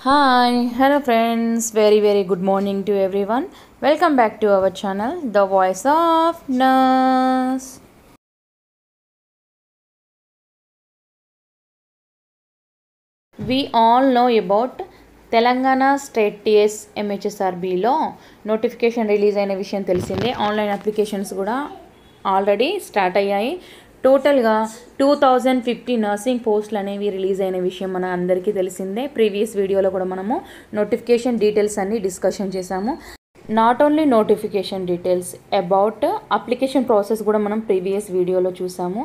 Hi, hello friends, very good morning to everyone. Welcome back to our channel, The Voice of Nurse. We all know about Telangana State TS MHSRB లో notification release అయిన విషయం తెలిసిందే. Online applications కూడా already start అయ్యాయి. టోటల్గా 2050 nursing పోస్టులు అనేవి release అయిన విషయం మన అందరికీ తెలిసిందే. ప్రీవియస్ వీడియోలో కూడా మనము నోటిఫికేషన్ డీటెయిల్స్ అన్ని డిస్కషన్ చేసాము. Not only notification details about application process కూడా మనం ప్రీవియస్ వీడియోలో చూసాము.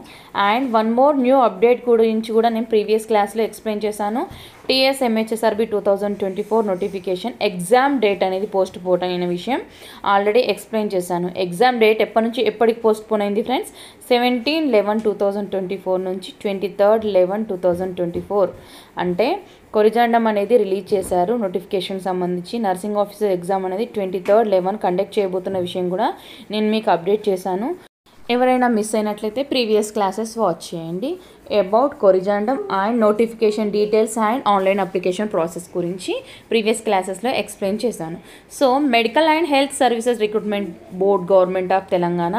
And one more new update గురించి కూడా నేను ప్రీవియస్ క్లాస్లో ఎక్స్ప్లెయిన్ చేశాను. TS MHSRB 2024 notification exam date అనేది పోస్ట్ పోన్ అయిన విషయం ఆల్రెడీ ఎక్స్ప్లెయిన్ చేశాను. ఎగ్జామ్ డేట్ ఎప్పటి నుంచి ఎప్పటికి పోస్ట్ పోన్ అయింది ఫ్రెండ్స్? 17/11/2024 నుంచి 23/11/2024 అంటే కొరిజాండం అనేది రిలీజ్ చేశారు. నోటిఫికేషన్ సంబంధించి నర్సింగ్ ఆఫీసర్ ఎగ్జామ్ అనేది 23/11 కండక్ట్ చేయబోతున్న విషయం కూడా నేను మీకు అప్డేట్ చేశాను. ఎవరైనా మిస్ అయినట్లయితే ప్రీవియస్ క్లాసెస్ వాచ్ చేయండి. About corrigendum and notification details and online application process గురించి ప్రీవియస్ క్లాసెస్లో ఎక్స్ప్లెయిన్ చేశాను. So medical and health services recruitment board government of Telangana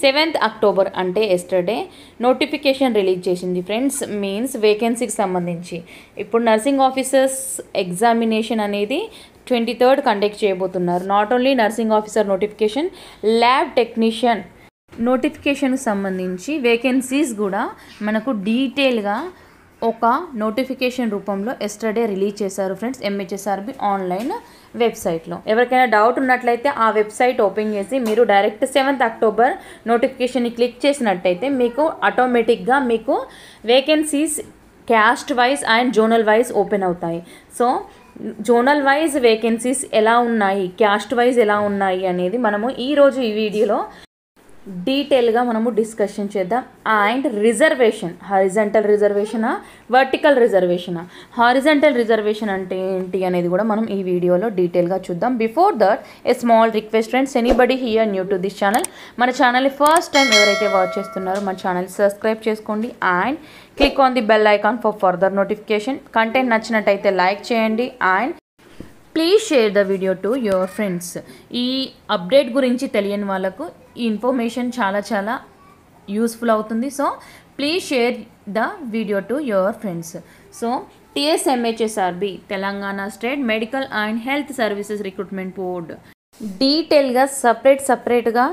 7th October అంటే ఎస్టర్డే నోటిఫికేషన్ రిలీజ్ చేసింది ఫ్రెండ్స్. మీన్స్ వేకెన్సీకి సంబంధించి ఇప్పుడు నర్సింగ్ ఆఫీసర్స్ ఎగ్జామినేషన్ అనేది 23rd కండక్ట్ చేయబోతున్నారు. Not only nursing officer notification, lab technician నోటిఫికేషన్కి సంబంధించి వేకెన్సీస్ కూడా మనకు డీటెయిల్గా ఒక నోటిఫికేషన్ రూపంలో ఎస్టర్డే రిలీజ్ చేశారు ఫ్రెండ్స్ MHSRB ఆన్లైన్ వెబ్సైట్లో. ఎవరికైనా డౌట్ ఉన్నట్లయితే ఆ వెబ్సైట్ ఓపెన్ చేసి మీరు డైరెక్ట్ 7th October నోటిఫికేషన్ని క్లిక్ చేసినట్టయితే మీకు ఆటోమేటిక్గా మీకు vacancies caste wise and zonal wise open అవుతాయి. సో జోనల్ వైజ్ వేకెన్సీస్ ఎలా ఉన్నాయి, క్యాస్ట్ వైజ్ ఎలా ఉన్నాయి అనేది మనము ఈరోజు ఈ వీడియోలో డీటెయిల్గా మనము డిస్కషన్ చేద్దాం. అండ్ రిజర్వేషన్, హారిజంటల్ రిజర్వేషనా, వర్టికల్ రిజర్వేషనా, హారిజంటల్ రిజర్వేషన్ అంటే ఏంటి అనేది కూడా మనం ఈ వీడియోలో డీటెయిల్గా చూద్దాం. Before that a small request friends, anybody here new to this channel, మన ఛానల్ని ఫస్ట్ టైం ఎవరైతే వాచ్ చేస్తున్నారో మన ఛానల్ సబ్స్క్రైబ్ చేసుకోండి and click on the bell icon for further notification. Content నచ్చినట్టయితే లైక్ చేయండి and please share the video to your friends. ఈ update గురించి తెలియని వాళ్ళకు ఈ ఇన్ఫర్మేషన్ చాలా యూస్ఫుల్ అవుతుంది. So please share the video to your friends. So TS MHSRB Telangana state medical and health services recruitment board డీటెయిల్గా సపరేట్గా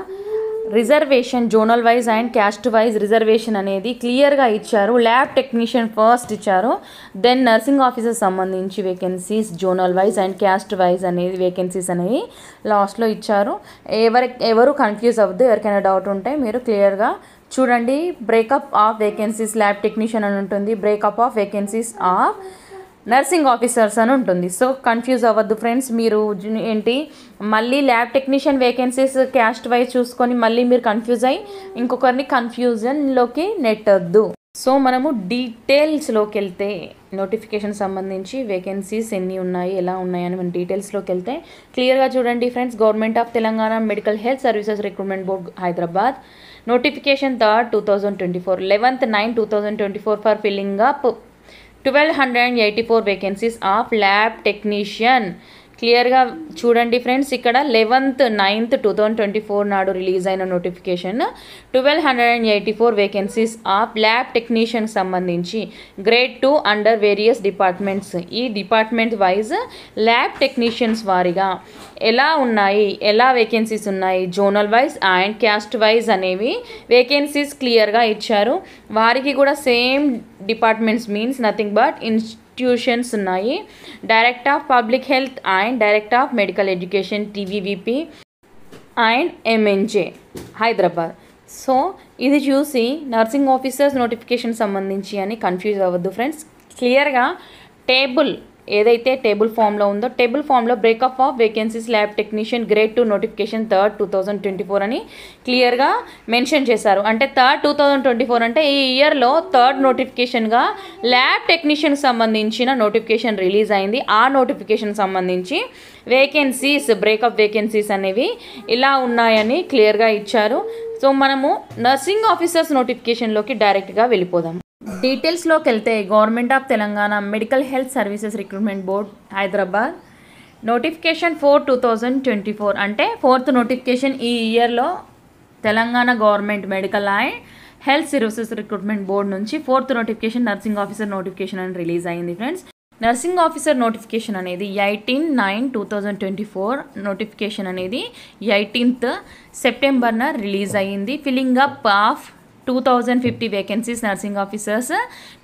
reservation zonal wise and caste wise reservation అనేది క్లియర్గా ఇచ్చారు. ల్యాబ్ టెక్నీషియన్ ఫస్ట్ ఇచ్చారు, దెన్ నర్సింగ్ ఆఫీసర్ సంబంధించి vacancies zonal wise and caste wise అనేది vacancies అనేవి లాస్ట్లో ఇచ్చారు. ఎవరు కన్ఫ్యూజ్ అవ్వద్దు. ఎవరికైనా డౌట్ ఉంటే మీరు క్లియర్గా చూడండి. Breakup of vacancies lab technician అని ఉంటుంది, breakup of vacancies of nursing officers అని ఉంటుంది. సో కన్ఫ్యూజ్ అవ్వద్దు ఫ్రెండ్స్. మీరు ఏంటి మళ్ళీ lab technician vacancies caste wise చూసుకొని మళ్ళీ మీరు కన్ఫ్యూజ్ అయ్యి ఇంకొకరిని కన్ఫ్యూజన్లోకి నెట్టొద్దు. సో మనము డీటెయిల్స్లోకి వెళ్తే నోటిఫికేషన్ సంబంధించి వేకెన్సీస్ ఎన్ని ఉన్నాయి, ఎలా ఉన్నాయని మనం డీటెయిల్స్లోకి వెళ్తే క్లియర్గా చూడండి friends. Government of Telangana medical health services recruitment board Hyderabad notification 3rd 2024 11/9/2024 for filling up 1284 vacancies of lab technician. క్లియర్గా చూడండి ఫ్రెండ్స్, ఇక్కడ 11/9/2024 నాడు రిలీజ్ అయిన notification 1284 vacancies of lab technician సంబంధించి గ్రేడ్ 2 అండర్ వేరియస్ డిపార్ట్మెంట్స్. ఈ డిపార్ట్మెంట్ వైజ్ ల్యాబ్ టెక్నీషియన్స్ వారిగా ఎలా ఉన్నాయి, ఎలా వేకెన్సీస్ ఉన్నాయి, zonal wise and caste wise అనేవి వేకెన్సీస్ క్లియర్గా ఇచ్చారు. వారికి కూడా same departments means nothing but institutions ఉన్నాయి. Director of public health and director of medical education TVVP and MNJ Hyderabad. So ఇది చూసి నర్సింగ్ ఆఫీసర్స్ నోటిఫికేషన్ సంబంధించి అని కన్ఫ్యూజ్ అవ్వద్దు ఫ్రెండ్స్. క్లియర్గా టేబుల్ ఏదైతే టేబుల్ ఫామ్లో ఉందో టేబుల్ ఫామ్లో breakup of vacancies lab technician grade 2 notification 3rd 2024 అని క్లియర్గా మెన్షన్ చేశారు. అంటే 3rd 2024 అంటే ఈ ఇయర్లో 3rd నోటిఫికేషన్గా ల్యాబ్ టెక్నీషియన్కి సంబంధించిన నోటిఫికేషన్ రిలీజ్ అయింది. ఆ నోటిఫికేషన్ సంబంధించి వేకెన్సీస్ బ్రేకప్ వేకెన్సీస్ అనేవి ఇలా ఉన్నాయని క్లియర్గా ఇచ్చారు. సో మనము నర్సింగ్ ఆఫీసర్స్ నోటిఫికేషన్లోకి డైరెక్ట్గా వెళ్ళిపోదాం. డీటెయిల్స్లోకి వెళ్తే government of Telangana medical health services recruitment board Hyderabad notification 4/2024 అంటే 4th నోటిఫికేషన్ ఈ ఇయర్లో Telangana government medical and health services recruitment board నుంచి 4th notification nursing officer notification అని రిలీజ్ అయింది ఫ్రెండ్స్. నర్సింగ్ ఆఫీసర్ నోటిఫికేషన్ అనేది 18/9/2024 నోటిఫికేషన్ అనేది 18th సెప్టెంబర్న రిలీజ్ అయ్యింది. Filling up of 2050 vacancies nursing officers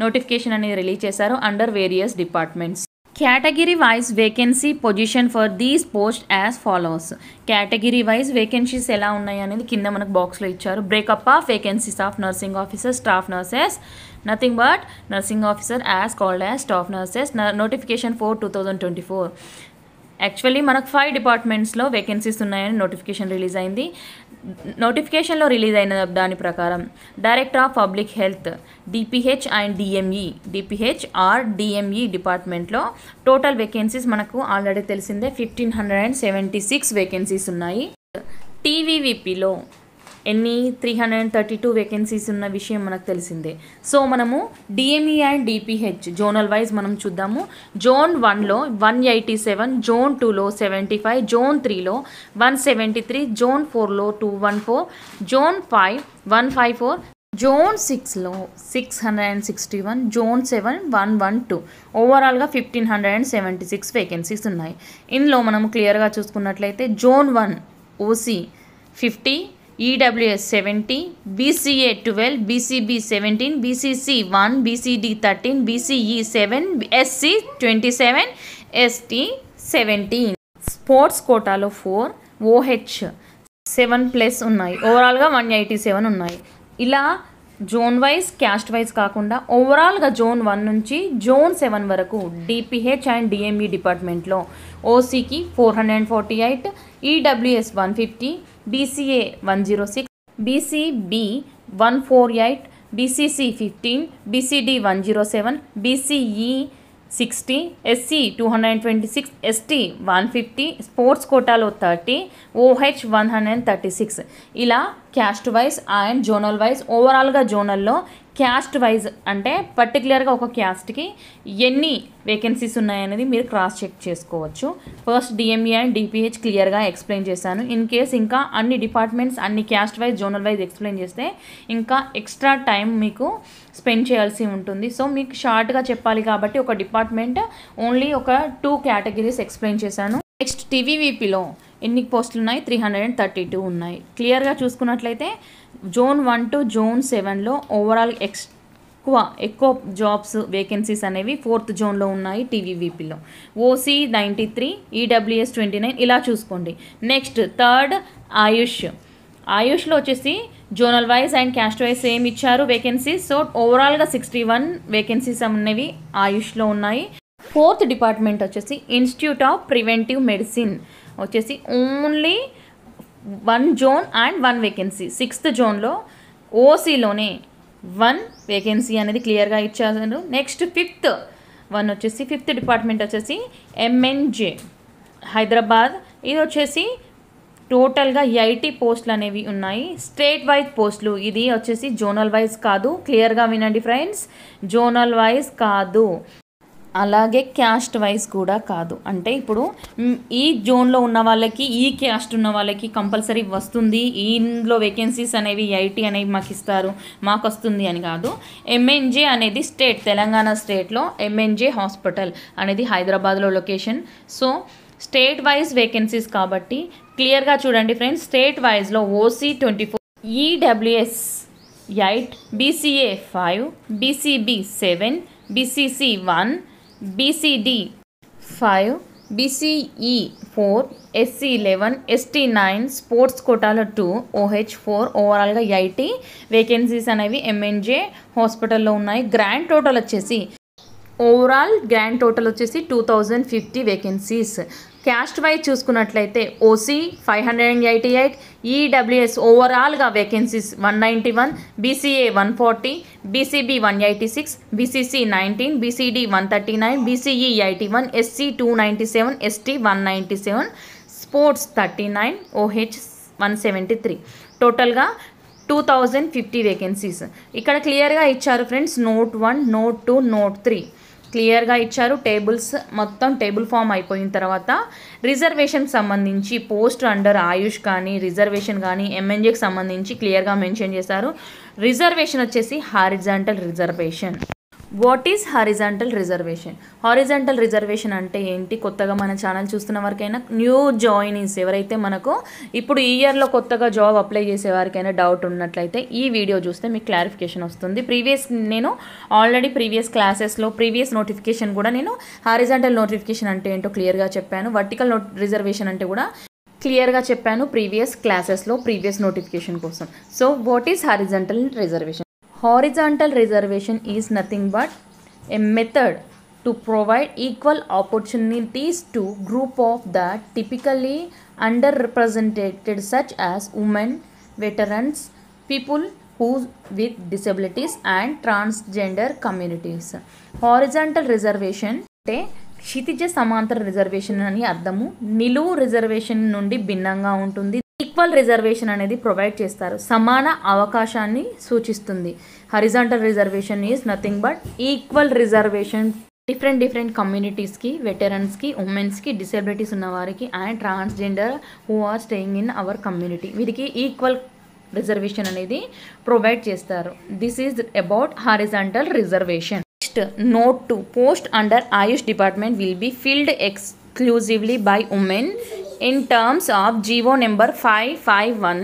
notification అనేది రిలీజ్ చేశారు under various departments. Category wise vacancy position for these post as follows. Category wise vacancies ఎలా ఉన్నాయి అనేది కింద మనకు బాక్స్లో ఇచ్చారు. Breakup of vacancies of nursing officer staff nurses nothing but nursing officer as called as staff nurses notification 4/2024. Actually మనకు 5 డిపార్ట్మెంట్స్లో vacancies ఉన్నాయని నోటిఫికేషన్ రిలీజ్ అయింది. నోటిఫికేషన్లో రిలీజ్ అయిన దాని ప్రకారం director of public health DPH and DME DPH or DME డిపార్ట్మెంట్లో టోటల్ వేకెన్సీస్ మనకు ఆల్రెడీ తెలిసిందే 1576 వేకెన్సీస్ ఉన్నాయి. టీవీవీపీలో ఎన్ని 332 వేకెన్సీస్ ఉన్న విషయం మనకు తెలిసిందే. సో మనము DME and DPH zonal wise మనం చూద్దాము. జోన్ 1లో 187, జోన్ 2లో 75, జోన్ 3లో 173, జోన్ 4లో 214, జోన్ 5 154, జోన్ 6లో 661, జోన్ 7 112. ఓవరాల్గా 1576 వేకెన్సీస్ ఉన్నాయి. ఇందులో మనము క్లియర్గా చూసుకున్నట్లయితే zone 1 OC 50, EWS 70, BCA 12, BCB 17, BCC 1, BCD 13, BCE 7, SC 27, ST 17. Sports కోటాలో 4, ఓహెచ్ 7+ ఉన్నాయి. ఓవరాల్గా 187 ఉన్నాయి. ఇలా జోన్ వైజ్ క్యాస్ట్ వైజ్ కాకుండా ఓవరాల్గా జోన్ 1 నుంచి జోన్ 7 వరకు డిపిహెచ్ అండ్ డిఎంఈ డిపార్ట్మెంట్లో ఓసీకి 448, EWS 150, BCA 106, BCB 148, BCC 15, BCD 107, BCE 60, SC 226, ST 150, sports కోటాలో 30, ఓహెచ్ 136. ఇలా caste wise and zonal wise ఓవరాల్గా జోనల్లో క్యాస్ట్ వైజ్ అంటే పర్టికులర్గా ఒక క్యాస్ట్కి ఎన్ని వేకెన్సీస్ ఉన్నాయనేది మీరు క్రాస్ చెక్ చేసుకోవచ్చు. ఫస్ట్ డిఎంఈ అండ్ డిపిహెచ్ క్లియర్గా ఎక్స్ప్లెయిన్ చేశాను. ఇన్ కేస్ ఇంకా అన్ని డిపార్ట్మెంట్స్ అన్ని caste wise zonal wise explain చేస్తే ఇంకా ఎక్స్ట్రా టైం మీకు స్పెండ్ చేయాల్సి ఉంటుంది. సో మీకు షార్ట్గా చెప్పాలి కాబట్టి ఒక డిపార్ట్మెంట్ ఓన్లీ ఒక 2 కేటగిరీస్ ఎక్స్ప్లెయిన్ చేశాను. నెక్స్ట్ టీవీవీపీలో ఎన్ని పోస్టులు ఉన్నాయి 332 ఉన్నాయి. క్లియర్గా చూసుకున్నట్లయితే జోన్ 1 to జోన్ 7లో ఓవరాల్ ఎక్కువ జాబ్స్ వేకెన్సీస్ అనేవి 4th జోన్లో ఉన్నాయి టీవీవీపీలో. ఓసీ 93, ఈడబ్ల్యూఎస్ 29 ఇలా చూసుకోండి. నెక్స్ట్ థర్డ్ ఆయుష్లో వచ్చేసి zonal wise and caste wise same ఇచ్చారు వేకెన్సీస్. సో ఓవరాల్గా 61 వేకెన్సీస్ అనేవి ఆయుష్లో ఉన్నాయి. 4th డిపార్ట్మెంట్ వచ్చేసి ఇన్స్టిట్యూట్ ఆఫ్ ప్రివెంటివ్ మెడిసిన్ వచ్చేసి only 1 zone and 1 vacancy. 6th జోన్లో ఓసీలోనే 1 వేకెన్సీ అనేది క్లియర్గా ఇచ్చారు. నెక్స్ట్ 5th వచ్చేసి 5th డిపార్ట్మెంట్ వచ్చేసి ఎంఎన్జే హైదరాబాద్. ఇది వచ్చేసి టోటల్గా 80 పోస్టులు అనేవి ఉన్నాయి. స్టేట్ వైజ్ పోస్టులు, ఇది వచ్చేసి జోనల్ వైజ్ కాదు. క్లియర్గా వినండి ఫ్రెండ్స్, జోనల్ వైజ్ కాదు, అలాగే క్యాస్ట్ వైజ్ కూడా కాదు. అంటే ఇప్పుడు ఈ జోన్లో ఉన్న వాళ్ళకి ఈ క్యాస్ట్ ఉన్న వాళ్ళకి కంపల్సరీ వస్తుంది, ఇందులో వేకెన్సీస్ అనేవి 80 అనేవి మాకు ఇస్తారు, మాకు వస్తుంది అని కాదు. ఎంఎన్జే అనేది స్టేట్, తెలంగాణ స్టేట్లో ఎంఎన్జే హాస్పిటల్ అనేది హైదరాబాద్లో location. So state wise vacancies కాబట్టి క్లియర్గా చూడండి ఫ్రెండ్స్. స్టేట్ వైజ్లో OC 24, EWS 8, BCA 5, BCB 7, BCC 1, BCD 5, BCE 4, SC 11, ST 9, sports కోటాలో 2, ఓహెచ్ 4. ఓవరాల్గా 80 వేకెన్సీస్ అనేవి ఎంఎన్జే హాస్పిటల్లో ఉన్నాయి. గ్రాండ్ టోటల్ వచ్చేసి 2050 వేకెన్సీస్. క్యాస్ట్ వైజ్ చూసుకున్నట్లయితే ఓసీ 588, ఈడబ్ల్యూఎస్ ఓవరాల్గా vacancies 191, BCA 140, BCB 186, BCC 19, BCD 139, BCE 81, SC 297, ST 197, sports 39, OH 173. టోటల్గా 2050 వేకెన్సీస్ ఇక్కడ క్లియర్గా ఇచ్చారు ఫ్రెండ్స్. నోట్ 1, నోట్ 2, నోట్ 3 క్లియర్గా ఇచ్చారు. టేబుల్స్ మొత్తం టేబుల్ ఫామ్ అయిపోయిన తర్వాత రిజర్వేషన్కి సంబంధించి పోస్ట్ అండర్ ఆయుష్ కానీ రిజర్వేషన్ కానీ ఎంఎన్జేకి సంబంధించి క్లియర్గా మెన్షన్ చేశారు. రిజర్వేషన్ వచ్చేసి horizontal reservation. What is horizontal reservation? Horizontal reservation అంటే ఏంటి? కొత్తగా మన ఛానల్ చూస్తున్న వారికైనా, న్యూ జాయినీస్ ఎవరైతే మనకు ఇప్పుడు ఈ ఇయర్లో కొత్తగా జాబ్ అప్లై చేసే వారికైనా డౌట్ ఉన్నట్లయితే ఈ వీడియో చూస్తే మీకు క్లారిఫికేషన్ వస్తుంది. నేను ఆల్రెడీ ప్రీవియస్ క్లాసెస్లో ప్రీవియస్ నోటిఫికేషన్ కూడా నేను హారిజాంటల్ నోటిఫికేషన్ అంటే ఏంటో క్లియర్గా చెప్పాను. వర్టికల్ రిజర్వేషన్ అంటే కూడా క్లియర్గా చెప్పాను ప్రీవియస్ క్లాసెస్లో ప్రీవియస్ నోటిఫికేషన్ కోసం. So what is horizontal reservation? Horizontal reservation is nothing but a method to provide equal opportunities to group of the typically underrepresented such as women, veterans, people who with disabilities and transgender communities. Horizontal reservation అంటే క్షితిజ సమాంతర reservation అని అర్థము. నిలువు reservation నుండి భిన్నంగా ఉంటుంది. Equal reservation అనేది ప్రొవైడ్ చేస్తారు. సమాన అవకాశాన్ని సూచిస్తుంది. Horizontal reservation is nothing but equal reservation different కమ్యూనిటీస్కి, వెటరన్స్కి, ఉమెన్స్కి, డిసేబిలిటీస్ ఉన్న వారికి and transgender who are staying in our community, వీరికి ఈక్వల్ రిజర్వేషన్ అనేది ప్రొవైడ్ చేస్తారు. This is about horizontal reservation. Next note 2, post under Ayush department will be filled exclusively by women in terms of GO number 551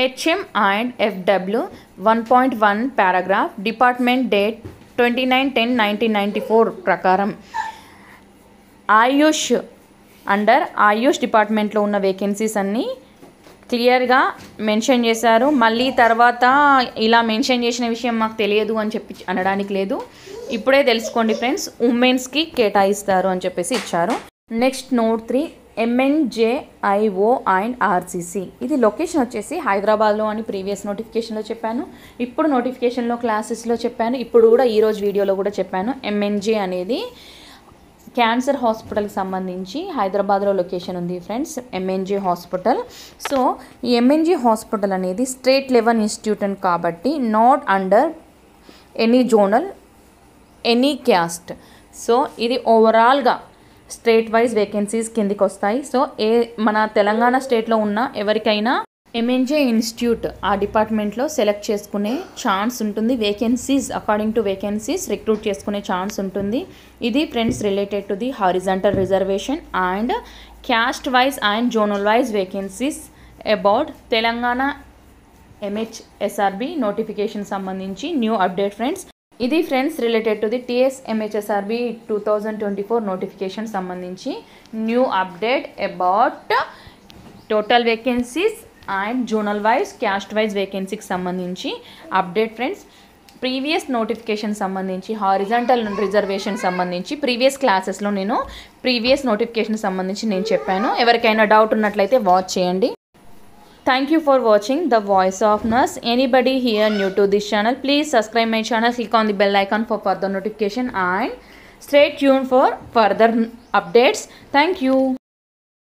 HM and FW 1.1 paragraph department date 29/10/1994 ప్రకారం ఆయుష్ డిపార్ట్మెంట్లో ఉన్న vacancies అన్నీ క్లియర్గా mention చేశారు. మళ్ళీ తర్వాత ఇలా మెన్షన్ చేసిన విషయం మాకు తెలియదు అని చెప్పి అనడానికి లేదు. ఇప్పుడే తెలుసుకోండి ఫ్రెండ్స్, ఉమెన్స్కి కేటాయిస్తారు అని చెప్పేసి ఇచ్చారు. Next note 3, MNJIO and RCC. ఇది లొకేషన్ వచ్చేసి హైదరాబాద్లో అని ప్రీవియస్ నోటిఫికేషన్లో చెప్పాను. ఇప్పుడు నోటిఫికేషన్లో క్లాసెస్లో చెప్పాను. ఇప్పుడు కూడా ఈరోజు వీడియోలో కూడా చెప్పాను. MNJ అనేది క్యాన్సర్ హాస్పిటల్కి సంబంధించి హైదరాబాద్లో లొకేషన్ ఉంది ఫ్రెండ్స్, MNJ హాస్పిటల్. సో ఈ MNJ హాస్పిటల్ అనేది స్టేట్ లెవెల్ ఇన్స్టిట్యూట్ కాబట్టి not under any zonal, any caste. So ఇది ఓవరాల్గా స్టేట్ వైజ్ వేకెన్సీస్ కిందికి వస్తాయి. సో మన తెలంగాణ స్టేట్లో ఉన్న ఎవరికైనా MNJ ఇన్స్టిట్యూట్ ఆ డిపార్ట్మెంట్లో సెలెక్ట్ చేసుకునే ఛాన్స్ ఉంటుంది. Vacancies according to vacancies recruit చేసుకునే ఛాన్స్ ఉంటుంది. ఇది friends related to the horizontal reservation and caste wise and zonal wise vacancies about Telangana MHSRB notification సంబంధించి న్యూ అప్డేట్ ఫ్రెండ్స్. ఇది friends related to the TS MHSRB 2024 notification సంబంధించి new update about total vacancies and zonal wise, caste wise వేకెన్సీకి సంబంధించి update friends. Previous notification సంబంధించి horizontal reservation సంబంధించి previous క్లాసెస్లో నేను previous notification సంబంధించి నేను చెప్పాను. ఎవరికైనా డౌట్ ఉన్నట్లయితే వాచ్ చేయండి. Thank you for watching The Voice of Nurse. Anybody here new to this channel, please subscribe my channel, click on the bell icon for further notification and stay tuned for further updates. Thank you.